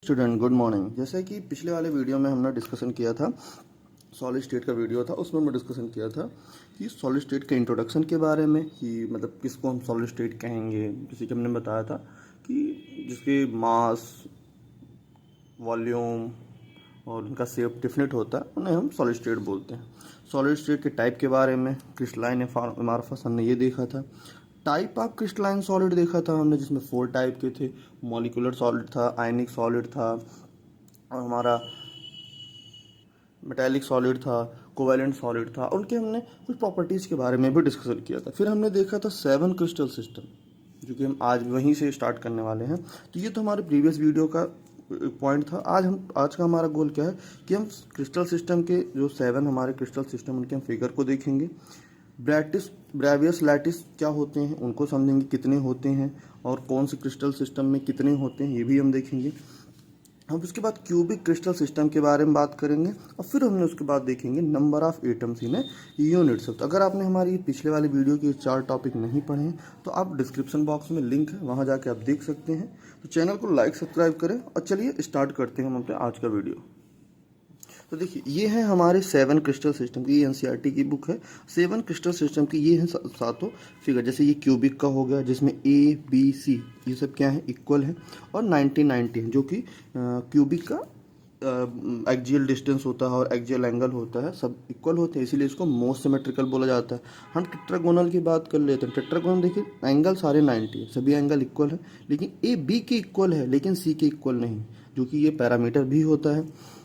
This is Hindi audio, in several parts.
Student good morning. जैसे कि पिछले वाले वीडियो में हमने डिस्कशन किया था, सॉलिड स्टेट का वीडियो था, उसमें मैं डिस्कशन किया था कि सॉलिड स्टेट के इंट्रोडक्शन के बारे में, कि मतलब किसको हम सॉलिड स्टेट कहेंगे। जैसे कि हमने बताया था कि जिसके मास, वॉल्यूम और उनका शेप डिफिनेट होता है उन्हें हम सॉलिड स्टेट बोलते हैं। सॉलिड स्टेट के टाइप के बारे में क्रिस्टलाइन एमार्फस हमने ये देखा था। टाइप ऑफ क्रिस्टलाइन सॉलिड देखा था हमने, जिसमें 4 टाइप के थे। मॉलिक्यूलर सॉलिड था, आयनिक सॉलिड था, और हमारा मेटालिक सॉलिड था, कोवैलेंट सॉलिड था। उनके हमने कुछ प्रॉपर्टीज़ के बारे में भी डिस्कशन किया था। फिर हमने देखा था 7 क्रिस्टल सिस्टम, जो कि हम आज वहीं से स्टार्ट करने वाले हैं। तो ये तो हमारे प्रीवियस वीडियो का पॉइंट था। आज का हमारा गोल क्या है कि हम क्रिस्टल सिस्टम के जो 7 हमारे क्रिस्टल सिस्टम, उनके हम फिगर को देखेंगे। ब्रेवियस लैटिस क्या होते हैं उनको समझेंगे, कितने होते हैं और कौन से क्रिस्टल सिस्टम में कितने होते हैं ये भी हम देखेंगे। हम उसके बाद क्यूबिक क्रिस्टल सिस्टम के बारे में बात करेंगे, और फिर हमने उसके बाद देखेंगे number of atoms in units. तो अगर आपने हमारी पिछले वाले वीडियो के 4 टॉपिक नहीं पढ़े हैं तो आप डिस्क्रिप्शन बॉक्स में लिंक है, वहाँ जाके आप देख सकते हैं। तो चैनल को लाइक सब्सक्राइब करें, और चलिए स्टार्ट करते हैं हम अपने आज का वीडियो। तो देखिए, ये है हमारे 7 क्रिस्टल सिस्टम की, एनसीईआरटी की बुक है। 7 क्रिस्टल सिस्टम की ये हैं सातों फिगर। जैसे ये क्यूबिक का हो गया, जिसमें ए बी सी ये सब क्या है, इक्वल है। और 90 है, जो कि क्यूबिक का एक्जियल डिस्टेंस होता है और एक्जियल एंगल होता है, सब इक्वल होते हैं, इसीलिए इसको मोस्ट सिमेट्रिकल बोला जाता है। हम टेट्रागोनल की बात कर लेते हैं। टेट्रागोनल देखिए, एंगल सारे 90 है, सभी एंगल इक्वल है, लेकिन ए बी के इक्वल है लेकिन सी के इक्वल नहीं, जो कि ये पैरामीटर भी होता है।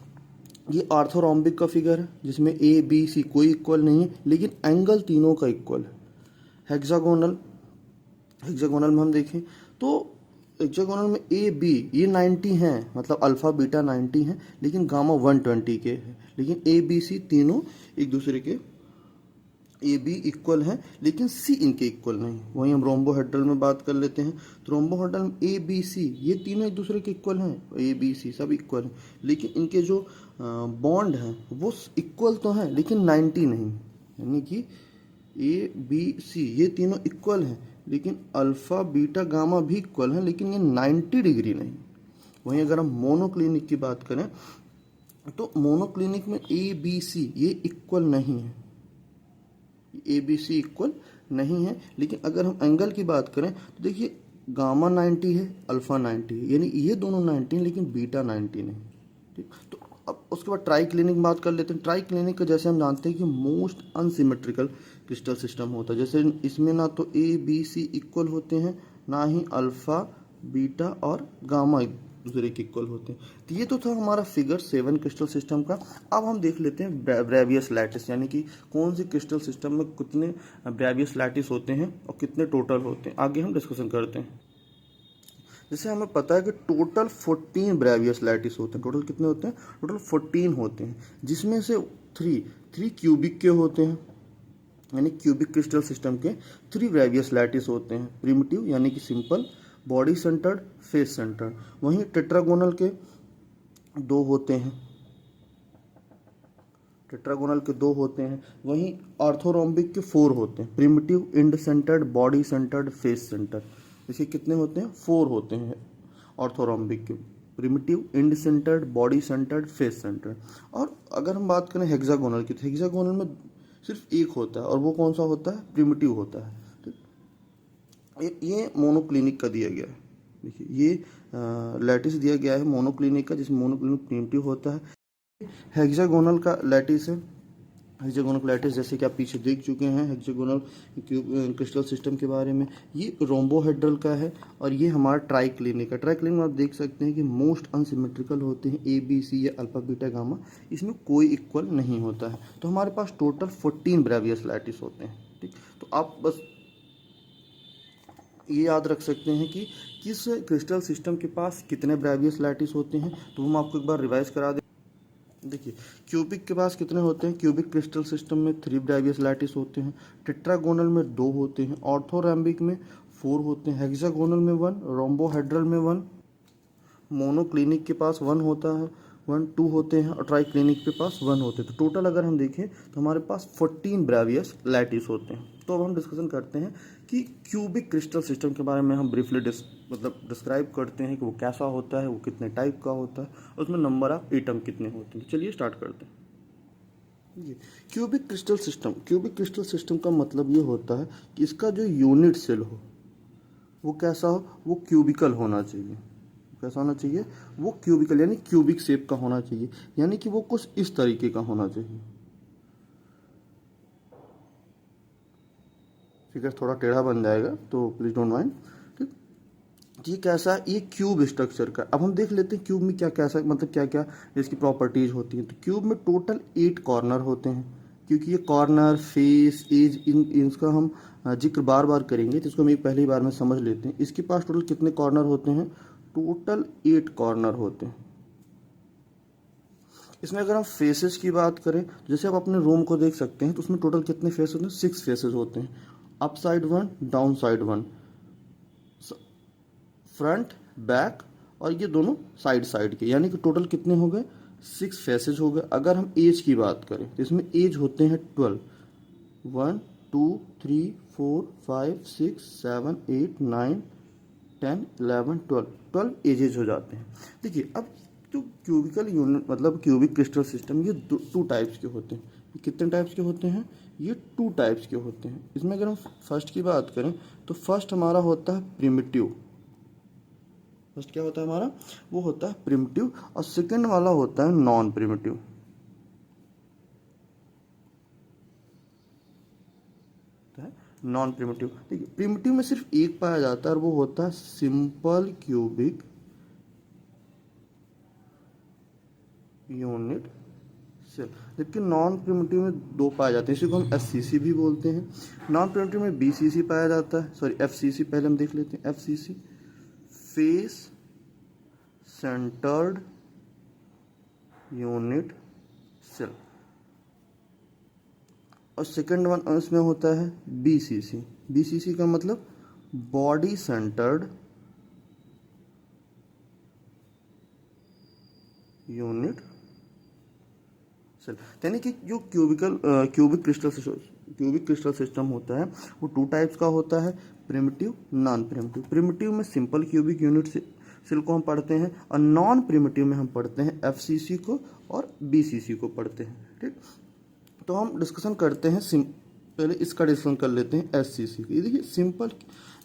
ये ऑर्थोरोम्बिक का फिगर है, जिसमें ए बी सी कोई इक्वल नहीं है, लेकिन एंगल तीनों का इक्वल है। हेक्सागोनल में हम देखें तो हेक्सागोनल में ए बी ये 90 हैं, मतलब अल्फा बीटा 90 हैं, लेकिन गामा 120 के है। लेकिन ए बी सी तीनों एक दूसरे के, ए बी इक्वल हैं लेकिन सी इनके इक्वल नहीं। वहीं हम रोम्बोहेड्रल में बात कर लेते हैं, तो रोम्बोहेड्रल में ए बी सी ये तीनों एक दूसरे के इक्वल हैं, ए बी सी सब इक्वल हैं, लेकिन इनके जो बॉन्ड हैं वो इक्वल तो हैं लेकिन 90 नहीं। यानी कि ए बी सी ये तीनों इक्वल हैं, लेकिन अल्फा बीटा गामा भी इक्वल हैं, लेकिन ये 90 डिग्री नहीं। वहीं अगर हम मोनोक्लिनिक की बात करें तो मोनोक्लिनिक में ए बी सी ये इक्वल नहीं है, ए बी सी इक्वल नहीं है। लेकिन अगर हम एंगल की बात करें तो देखिए, गामा 90 है, अल्फा 90 है, यानी ये दोनों 90 हैं लेकिन बीटा 90 नहीं। ठीक, तो अब उसके बाद ट्राई क्लिनिक बात कर लेते हैं। ट्राई क्लिनिक का जैसे हम जानते हैं कि मोस्ट अनसिमेट्रिकल क्रिस्टल सिस्टम होता है। जैसे इसमें ना तो ए बी सी इक्वल होते हैं, ना ही अल्फा बीटा और गामा दूसरे के इक्वल होते हैं। तो ये तो था हमारा फिगर 7 क्रिस्टल सिस्टम का। अब हम देख लेते हैं ब्रेवियस लैटिस, यानी कि कौन से क्रिस्टल सिस्टम में कितने ब्रेवियस लैटिस होते हैं और कितने टोटल होते हैं, आगे हम डिस्कशन करते हैं। जैसे हमें पता है कि टोटल 14 ब्रेवियस लैटिस होते हैं। टोटल कितने होते हैं? टोटल 14 होते हैं, जिसमें से 3 क्यूबिक के होते हैं, यानी क्यूबिक क्रिस्टल सिस्टम के 3 ब्रेवियस लैटिस होते हैं। प्रिमिटिव यानी कि simple, body centred, face centred. वहीं टेट्रागोनल के 2 होते हैं, वहीं ऑर्थोरोम्बिक के 4 होते हैं। Primitive, end centred, body centred, face centred. इसके कितने होते हैं? 4 होते हैं ऑर्थोरोम्बिक के। Primitive, end centred, body centred, face centred. और अगर हम बात करें हेक्सागोनल की, तो हेक्सागोनल में सिर्फ एक होता है, और वो कौन सा होता है? प्रिमिटिव होता है। ये मोनोक्लिनिक का दिया गया है। देखिए, ये लैटिस दिया गया है मोनोक्लिनिक का, जिसमें मोनोक्लिनिक प्रिमिटिव होता है। हेक्सागोनल का लैटिस है। हेक्सागोनल लैटिस जैसे कि आप पीछे देख चुके हैं हेक्सागोनल क्रिस्टल सिस्टम के बारे में। ये रोम्बोहेड्रल का है, और ये हमारा ट्राई क्लिनिक है। ट्राई क्लिनिक में आप देख सकते हैं कि मोस्ट अनसिमेट्रिकल होते हैं, ए बी सी या अल्फा बीटा गामा, इसमें कोई इक्वल नहीं होता है। तो हमारे पास टोटल 14 ब्रेवियस लैटिस होते हैं। ठीक, तो आप बस ये याद रख सकते हैं कि किस क्रिस्टल सिस्टम के पास कितने ब्रेवियस लैटिस होते हैं। तो हम आपको एक बार रिवाइज करा दें। देखिए, क्यूबिक के पास कितने होते हैं? क्यूबिक क्रिस्टल सिस्टम में 3 ब्रेवियस लैटिस होते हैं। टेट्रागोनल में 2 होते हैं। ऑर्थोरैम्बिक में 4 होते हैं। हेक्सागोनल में 1, रोम्बोहेड्रल में 1, मोनोक्लिनिक के पास 1 होता है, 2 होते हैं, और ट्राई क्लिनिक के पास 1 होते हैं। तो टोटल अगर हम देखें तो हमारे पास 14 ब्रेवियस लैटिस होते हैं। तो अब हम डिस्कशन करते हैं कि क्यूबिक क्रिस्टल सिस्टम के बारे में हम ब्रीफली डिस्क्राइब करते हैं कि वो कैसा होता है, वो कितने टाइप का होता है, उसमें नंबर ऑफ एटम कितने होते हैं। चलिए स्टार्ट करते हैं। क्यूबिक क्रिस्टल सिस्टम का मतलब ये होता है कि इसका जो यूनिट सेल हो वो कैसा हो, वो क्यूबिकल होना चाहिए। कैसा होना चाहिए? वो क्यूबिकल यानी क्यूबिक शेप का होना चाहिए, यानी कि वो कुछ इस तरीके का होना चाहिए। फिगर थोड़ा टेढ़ा बन जाएगा तो प्लीज डोंट माइंड। ठीक, ये कैसा है? ये क्यूब स्ट्रक्चर का। अब हम देख लेते हैं क्यूब में क्या कैसा, मतलब क्या क्या इसकी प्रॉपर्टीज होती हैं। तो क्यूब में टोटल 8 कॉर्नर होते हैं, क्योंकि ये कॉर्नर, फेस, एज, इनका हम जिक्र बार बार करेंगे, तो इसको हम एक पहली बार में समझ लेते हैं। इसके पास टोटल कितने कॉर्नर होते हैं? टोटल 8 कॉर्नर होते हैं। इसमें अगर हम फेसेस की बात करें, जैसे आप अपने रूम को देख सकते हैं, तो उसमें टोटल कितने फेस होते हैं? 6 फेसेस होते हैं। Up side 1, down side 1, front, back, और ये दोनों साइड साइड के, यानी कि टोटल कितने हो गए? 6 फेसेज हो गए। अगर हम एज की बात करें तो इसमें एज होते हैं 12, 1 2 3 4 5 6 7 8 9 10 11 12 एजेज हो जाते हैं। देखिए, अब जो क्यूबिकल यूनिट मतलब क्यूबिक क्रिस्टल सिस्टम, ये टू टाइप्स के होते हैं। ये कितने टाइप्स के होते हैं? ये 2 टाइप्स के होते हैं। इसमें अगर हम फर्स्ट की बात करें तो फर्स्ट हमारा होता है प्रिमिटिव। फर्स्ट क्या होता है हमारा? वो होता है प्रिमिटिव। और सेकंड वाला होता है नॉन प्रिमिटिव। नॉन प्रिमिटिव, देखिए प्रिमिटिव में सिर्फ एक पाया जाता है और वो होता है सिंपल क्यूबिक यूनिट सेल। जबकि नॉन प्रिमिटिव में 2 पाए जाते हैं, इसी को हम एफसीसी भी बोलते हैं। नॉन प्रिमिटिव में बीसीसी पाया जाता है, सॉरी एफसीसी पहले हम देख लेते हैं। FCC face centred unit cell. और सेकंड वन इसमें होता है बीसीसी। बीसीसी का मतलब बॉडी सेंटर्ड यूनिट सेल। यानी कि जो क्यूबिक क्रिस्टल सिस्टम होता है वो 2 टाइप्स का होता है, प्रिमिटिव, नॉन प्रिमिटिव। प्रिमिटिव में सिंपल क्यूबिक यूनिट सेल को हम पढ़ते हैं, और नॉन प्रिमिटिव में हम पढ़ते हैं एफसीसी को और बीसीसी को पढ़ते हैं। ठीक, तो हम डिस्कशन करते हैं, पहले इसका डिस्कशन कर लेते हैं एससीसी की। देखिए सिंपल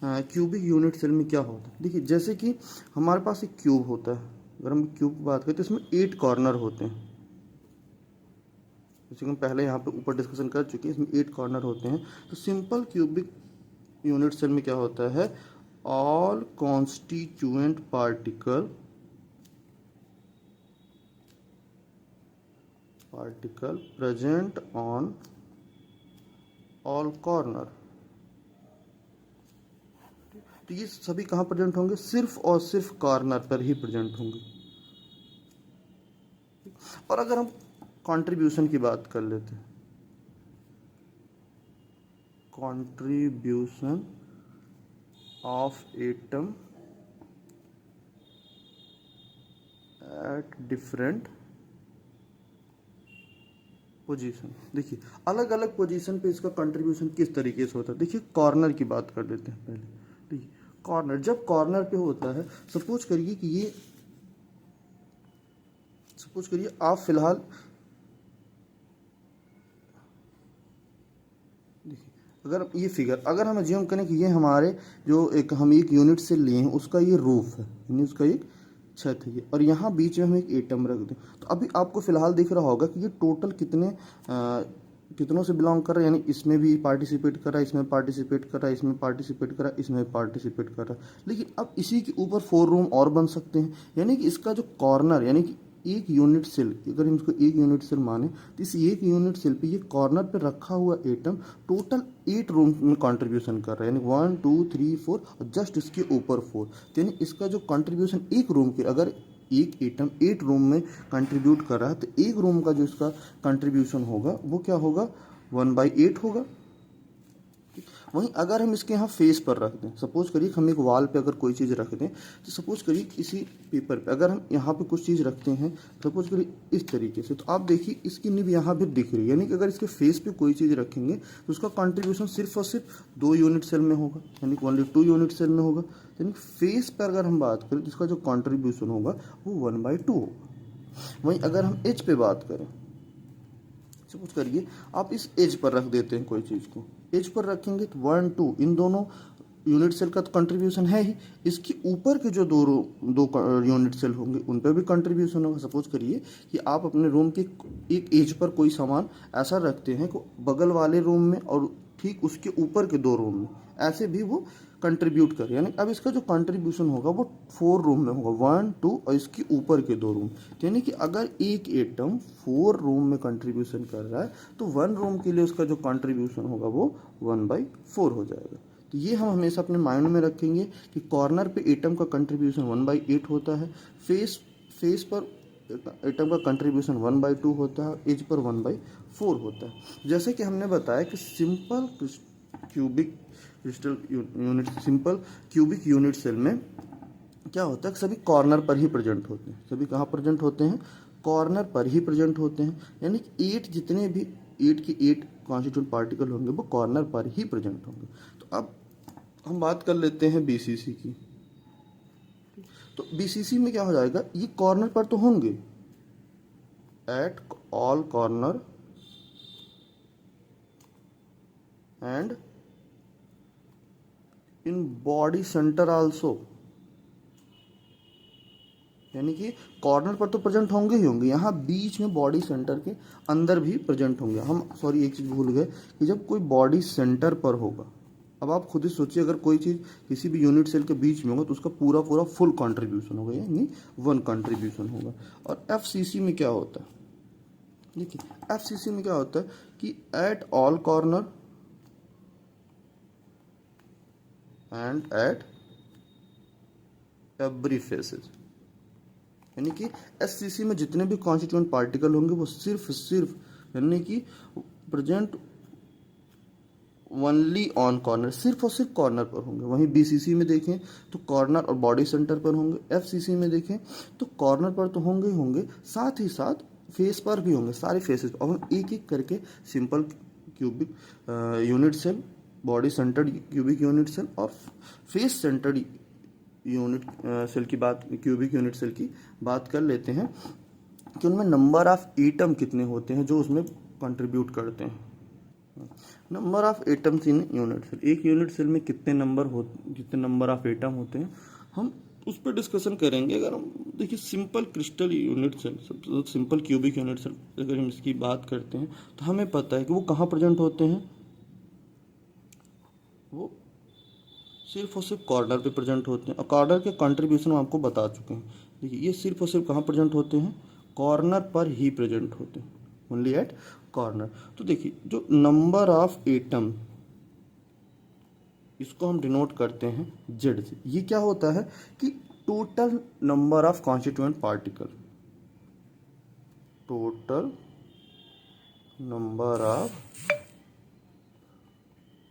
क्यूबिक यूनिट सेल में क्या होता है। देखिए जैसे कि हमारे पास एक क्यूब होता है, अगर हम क्यूब की बात करें तो इसमें 8 कॉर्नर होते हैं, जैसे कि हम पहले यहाँ पे ऊपर डिस्कशन कर चुके हैं। इसमें 8 कॉर्नर होते हैं। तो सिंपल क्यूबिक यूनिट सेल में क्या होता है? All constituent particle present on all corner. तो ये सभी कहाँ प्रेजेंट होंगे? सिर्फ और सिर्फ कॉर्नर पर ही प्रेजेंट होंगे। और अगर हम कंट्रीब्यूशन की बात कर लेते हैं, contribution of atom at different position. देखिए अलग अलग पोजीशन पे इसका कंट्रीब्यूशन किस तरीके से होता है। देखिए कॉर्नर की बात कर लेते हैं पहले। देखिए कॉर्नर, जब कॉर्नर पे होता है, सपोज करिए आप फिलहाल, देखिए अगर ये फिगर, अगर हम अज्यूम करें कि ये हमारे जो हम एक यूनिट से लिए हैं उसका ये रूफ है, यानी उसका एक छत है ये, और यहाँ बीच में हम एक एटम रख दें, तो अभी आपको फिलहाल दिख रहा होगा कि ये टोटल कितनों से बिलोंग कर रहा है। यानी इसमें भी पार्टिसिपेट कर रहा है, इसमें पार्टिसिपेट कर रहा है, इसमें पार्टिसिपेट कर रहा है, इसमें पार्टिसिपेट कर रहा है। लेकिन अब इसी के ऊपर 4 रूम और बन सकते हैं, यानी कि इसका जो कॉर्नर, यानी कि एक यूनिट सेल, अगर हम इसको एक यूनिट सेल माने तो इस एक यूनिट सेल पे ये कॉर्नर पे रखा हुआ एटम टोटल 8 रूम में कंट्रीब्यूशन कर रहा है, यानी 1 2 3 4 और जस्ट इसके ऊपर 4। यानी इसका जो कंट्रीब्यूशन एक रूम के, अगर एक एटम 8 रूम में कंट्रीब्यूट कर रहा है तो एक रूम का जो इसका कंट्रीब्यूशन होगा वो क्या होगा? 1/8 होगा। वहीं अगर हम इसके यहाँ फेस पर रख दें, सपोज करिए हम एक वाल पे अगर कोई चीज़ रख दें, तो सपोज करिए किसी पेपर पे अगर हम यहाँ पे कुछ चीज़ रखते हैं, सपोज करिए इस तरीके से, तो आप देखिए इसकी निब यहाँ भी दिख रही है, यानी कि अगर इसके फेस पे कोई चीज़ रखेंगे तो उसका कंट्रीब्यूशन सिर्फ और सिर्फ 2 यूनिट सेल में होगा, यानी कि ओनली 2 यूनिट सेल में होगा। यानी फेस पर अगर हम बात करें, जिसका जो कंट्रीब्यूशन होगा वो 1/2 होगा। वहीं अगर हम एज पे बात करें, सपोज करिए आप इस एज पर रख देते हैं कोई चीज़ को, एज पर रखेंगे तो 1 2 इन दोनों यूनिट सेल का तो कंट्रीब्यूशन है ही, इसके ऊपर के जो दो यूनिट सेल होंगे उन पर भी कंट्रीब्यूशन होगा। सपोज करिए कि आप अपने रूम के एक एज पर कोई सामान ऐसा रखते हैं कि बगल वाले रूम में और ठीक उसके ऊपर के 2 रूम में ऐसे भी वो कंट्रीब्यूट करे, यानी अब इसका जो कंट्रीब्यूशन होगा वो 4 रूम में होगा, 1 2 और इसके ऊपर के 2 रूम। यानी कि अगर एक एटम 4 रूम में कंट्रीब्यूशन कर रहा है तो 1 रूम के लिए उसका जो कंट्रीब्यूशन होगा वो 1/4 हो जाएगा। तो ये हम हमेशा अपने माइंड में रखेंगे कि कॉर्नर पे एटम का कंट्रीब्यूशन 1/8 होता है, फेस पर एटम का कंट्रीब्यूशन 1/2 होता है, एज पर 1/4 होता है। जैसे कि हमने बताया कि सिंपल क्यूबिक यूनिट सेल में क्या होता है, सभी कॉर्नर पर ही प्रेजेंट होते हैं। सभी कहाँ प्रेजेंट होते हैं? कॉर्नर पर ही प्रेजेंट होते हैं, यानी 8 जितने भी 8 के 8 कॉन्स्टिट्यूएंट पार्टिकल होंगे वो कॉर्नर पर ही प्रेजेंट होंगे। तो अब हम बात कर लेते हैं बीसीसी की। तो बीसीसी में क्या हो जाएगा, ये कॉर्नर पर तो होंगे, at all corner and in body centre also, यानी कि कॉर्नर पर तो प्रेजेंट होंगे ही होंगे, यहाँ बीच में बॉडी सेंटर के अंदर भी प्रेजेंट होंगे। हम सॉरी एक चीज़ भूल गए कि जब कोई बॉडी सेंटर पर होगा, अब आप खुद ही सोचिए अगर कोई चीज़ किसी भी यूनिट सेल के बीच में होगा तो उसका पूरा पूरा फुल कंट्रीब्यूशन होगा, यानी 1 कंट्रीब्यूशन होगा। और एफसीसी में क्या होता है, देखिए एफसीसी में क्या होता है कि at all corner and at every faces, यानी कि एससीसी में जितने भी कॉन्स्टिट्यूएंट पार्टिकल होंगे वो सिर्फ यानी कि प्रेजेंट ओनली ऑन कॉर्नर, सिर्फ और सिर्फ कॉर्नर पर होंगे। वहीं बीसीसी में देखें तो कॉर्नर और बॉडी सेंटर पर होंगे, एफसीसी में देखें तो कॉर्नर पर तो होंगे ही होंगे, साथ ही साथ फेस पर भी होंगे, सारे फेसेस। और हम एक एक करके simple cubic unit cell, body centred cubic unit cell और फेस सेंटर्ड यूनिट सेल की बात, क्यूबिक यूनिट सेल की बात कर लेते हैं कि उनमें नंबर ऑफ एटम कितने होते हैं जो उसमें कंट्रीब्यूट करते हैं। Number of atoms in unit cell, एक यूनिट सेल में कितने नंबर ऑफ एटम होते हैं हम उस पर डिस्कशन करेंगे। अगर हम देखिए simple crystal unit cell, simple cubic unit cell अगर हम इसकी बात करते हैं तो हमें पता है कि वो कहाँ प्रेजेंट होते हैं, वो सिर्फ और सिर्फ कॉर्नर पे प्रेजेंट होते हैं। और कॉर्नर के कंट्रीब्यूशन हम आपको बता चुके हैं। देखिए ये सिर्फ और सिर्फ कहाँ प्रेजेंट होते हैं, कॉर्नर पर ही प्रेजेंट होते हैं, ओनली एट कॉर्नर। तो देखिए जो नंबर ऑफ एटम, इसको हम डिनोट करते हैं जेड से। ये क्या होता है कि total number of constituent particle, total number of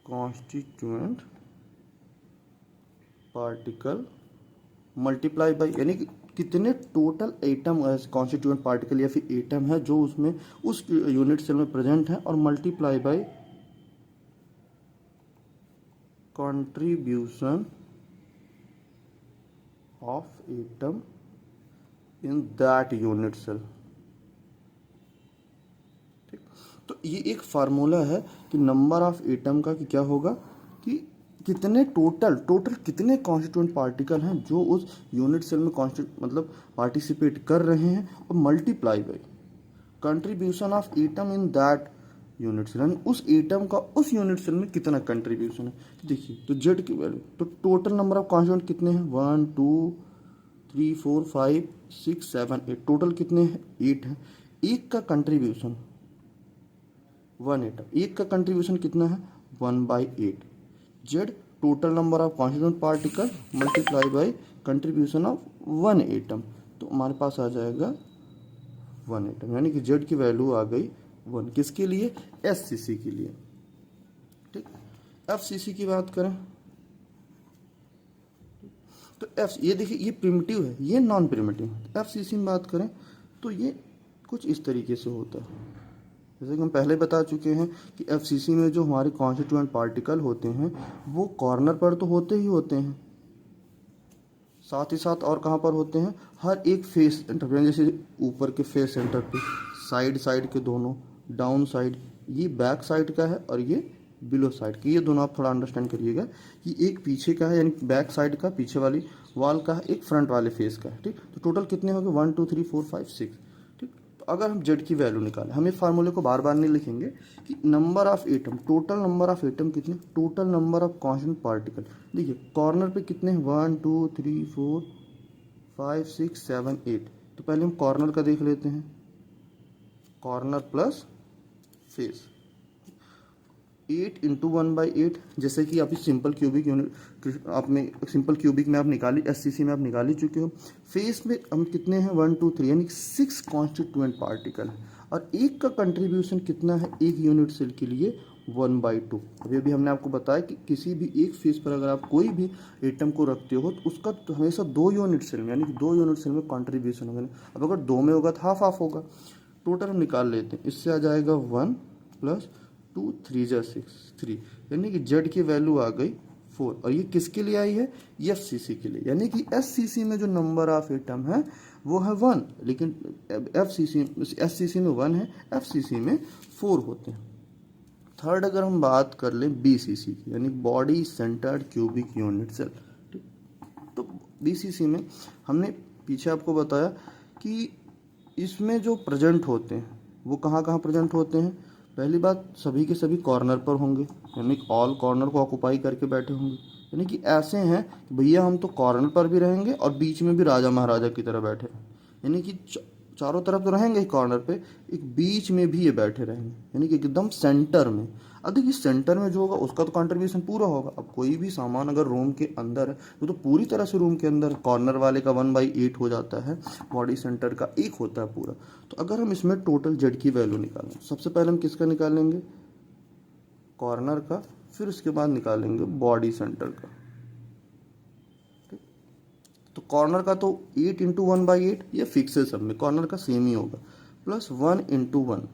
constituent particle multiply by, यानी कि कितने टोटल एटम कॉन्स्टिट्यूएंट पार्टिकल या फिर एटम है जो उसमें उस यूनिट सेल में प्रेजेंट है, और multiply by contribution of atom in that unit cell. ठीक, तो ये एक फार्मूला है कि नंबर ऑफ एटम का कि क्या होगा कि कितने टोटल कितने कॉन्स्टिट्यूएंट पार्टिकल हैं जो उस यूनिट सेल में मतलब पार्टिसिपेट कर रहे हैं, और multiply by contribution of atom in that unit cell, यानी उस एटम का उस यूनिट सेल में कितना कंट्रीब्यूशन है। देखिए तो जेड की वैल्यू, तो टोटल नंबर ऑफ कॉन्स्टिट्यूएंट कितने हैं, 1 2 3 4 5 6 7 8, टोटल कितने हैं, 8 है। एक का कंट्रीब्यूशन 1 एटम, एक का कंट्रीब्यूशन कितना है, 1/8। Z total number of constituent particle multiply by contribution of 1 atom, तो हमारे पास आ जाएगा 1 एटम, यानी कि जेड की वैल्यू आ गई 1, किसके लिए, एससीसी के लिए। ठीक, FCC की बात करें तो एफ ये देखिए, ये प्रिमिटिव है, ये नॉन प्रिमिटिव। FCC में बात करें तो ये कुछ इस तरीके से होता है। जैसे कि हम पहले बता चुके हैं कि FCC में जो हमारे कॉन्स्टिट्यूएंट पार्टिकल होते हैं वो कॉर्नर पर तो होते ही होते हैं, साथ ही साथ और कहाँ पर होते हैं, हर एक फेस सेंटर पे, जैसे ऊपर के फेस सेंटर पे, साइड के दोनों, डाउन साइड, ये बैक साइड का है और ये बिलो साइड की। ये दोनों आप थोड़ा अंडरस्टैंड करिएगा कि एक पीछे का है यानी बैक साइड का, पीछे वाली वॉल का है, एक फ्रंट वाले फेस का है। ठीक, तो टोटल कितने हो गए, 1 2 3 4 5 6। ठीक, तो अगर हम जेड की वैल्यू निकालें, हम इस फार्मूले को बार बार नहीं लिखेंगे कि number of atom, total number of atom कितने, total number of constant particle. देखिए कॉर्नर पे कितने हैं, 1 2 3 4 5 6 7 8। तो पहले हम कॉर्नर का देख लेते हैं, कॉर्नर प्लस फेस, 8 इंटू 1/8। जैसे कि आप सिंपल क्यूबिक यूनिट आपने सिंपल क्यूबिक में आप निकाली, SCC में आप निकाल ही चुके हो। फेस में हम कितने हैं, 1 2 3 यानी 6 कॉन्स्टिट्यूएंट पार्टिकल है, और एक का कंट्रीब्यूशन कितना है एक यूनिट सेल के लिए, 1/2। अभी हमने आपको बताया कि किसी भी एक फेस पर अगर आप कोई भी एटम को रखते हो तो उसका तो हमेशा 2 यूनिट सेल में, यानी कि 2 यूनिट सेल में कॉन्ट्रीब्यूशन होगा। अब अगर 2 में होगा तो हाफ हाफ होगा। टोटल हम निकाल लेते हैं, इससे आ जाएगा 1 + 2 3 जा 6 3, यानी कि जेड की वैल्यू आ गई 4। और ये किसके लिए आई है, FCC के लिए। यानी कि SCC में जो नंबर ऑफ एटम है वो है 1, लेकिन SCC में 1 है, FCC में 4 होते हैं। थर्ड अगर हम बात कर लें BCC की, यानी body centred cubic unit cell. ठीक, तो BCC में हमने पीछे आपको बताया कि इसमें जो प्रेजेंट होते हैं वो कहाँ कहाँ प्रेजेंट होते हैं। पहली बात, सभी के सभी कॉर्नर पर होंगे, यानी ऑल कॉर्नर को ऑक्युपाई करके बैठे होंगे। यानी कि ऐसे हैं कि भैया हम तो कॉर्नर पर भी रहेंगे और बीच में भी राजा महाराजा की तरह बैठे, यानी कि चारों तरफ तो रहेंगे ही कॉर्नर पे, एक बीच में भी ये बैठे रहेंगे, यानी कि एकदम सेंटर में। अब देखिए सेंटर में जो होगा उसका तो कंट्रीब्यूशन पूरा होगा। अब कोई भी सामान अगर रूम के अंदर है वो तो पूरी तरह से रूम के अंदर, कॉर्नर वाले का 1/8 हो जाता है, बॉडी सेंटर का 1 होता है पूरा। तो अगर हम इसमें टोटल जेड की वैल्यू निकालें, सबसे पहले हम किसका निकालेंगे, कॉर्नर का, फिर उसके बाद निकालेंगे बॉडी सेंटर का। तो कॉर्नर का तो 8 इंटू 1/8 ये फिक्स है, सब में कॉर्नर का सेम ही होगा, प्लस 1 इंटू 1,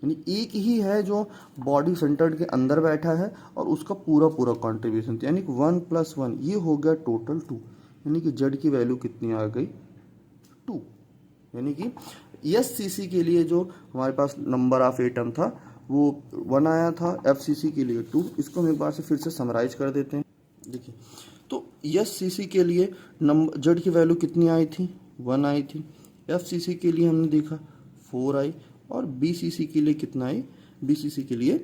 यानी एक ही है जो बॉडी सेंटर के अंदर बैठा है और उसका पूरा पूरा कॉन्ट्रीब्यूशन, यानी कि 1 + 1 ये हो गया टोटल 2। यानी कि जेड की वैल्यू कितनी आ गई, 2। यानी कि SCC के लिए जो हमारे पास नंबर ऑफ एटम था वो 1 आया था, FCC के लिए 2। इसको हम एक बार से फिर से समराइज कर देते हैं। देखिए तो SCC के लिए नंबर जेड की वैल्यू कितनी आई थी, 1 आई थी। FCC के लिए हमने देखा 4 आई, और BCC के लिए कितना आई, BCC के लिए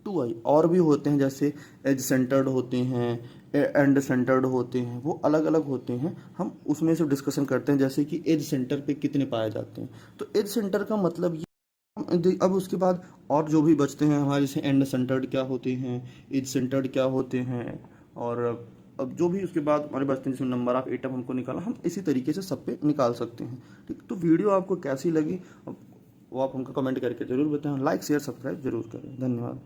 2 आई। और भी होते हैं जैसे एज सेंटर्ड होते हैं, एंड सेंटर्ड होते हैं, वो अलग अलग होते हैं, हम उसमें से डिस्कशन करते हैं। जैसे कि एज सेंटर पे कितने पाए जाते हैं, तो एज सेंटर का मतलब ये। अब उसके बाद और जो भी बचते हैं हमारे, जैसे एंड सेंटर्ड क्या होते हैं, एज सेंटर्ड क्या होते हैं, और अब जो भी उसके बाद हमारे बचते हैं जिसमें नंबर ऑफ एटम हमको निकाला, हम इसी तरीके से सब पे निकाल सकते हैं। ठीक, तो वीडियो आपको कैसी लगी वो आप हमको कमेंट करके जरूर बताएं। लाइक शेयर सब्सक्राइब जरूर करें। धन्यवाद।